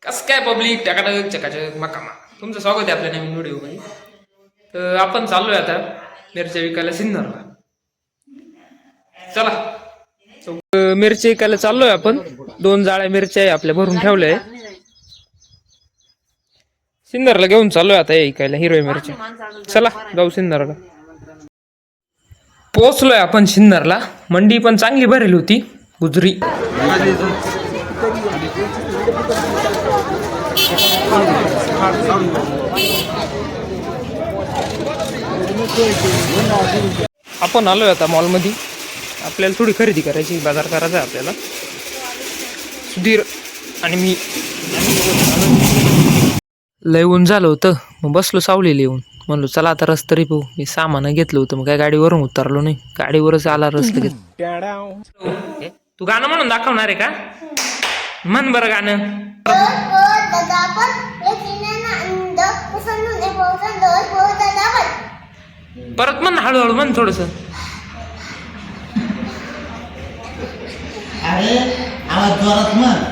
कसं काय पब्लिक टाकाटक चकाचक मकामा तुमचं स्वागत आहे आपल्या नवीन व्हिडिओमध्ये. तर आपण चाललोय आता मिरच्या विकायला सिन्नरला. चला मिरच्या विकायला चाललोय आपण. 2 जाळ्या मिरच्या आहे आपल्या भरून ठेवल्या आहे. सिन्नरला घेऊन चाललोय आता विकायला हिरव्या मिरच्या. चला जाऊ सिन्नरला. पोहोचलोय आपण सिन्नरला. मंडी पण चांगली भरेल होती गुजरी. आपण आलोय आता मॉलमध्ये. आपल्याला थोडी खरेदी करायची, बाजार करायचा आहे आपल्याला. सुधीर आणि मी लय ऊन झालं होतं, मग बसलो सावलीला येऊन. म्हणलो चला आता रस तरी पाहू. मी सामान घेतलं होतं, मग काय गाडीवरून उतरलो नाही, गाडीवरच आला रस लगेच. तू गाणं म्हणून दाखवणार आहे का? म्हण बरं गाणं. परत म्हण, हळूहळू म्हण थोडस. अरे आवाज जोरात म्हण.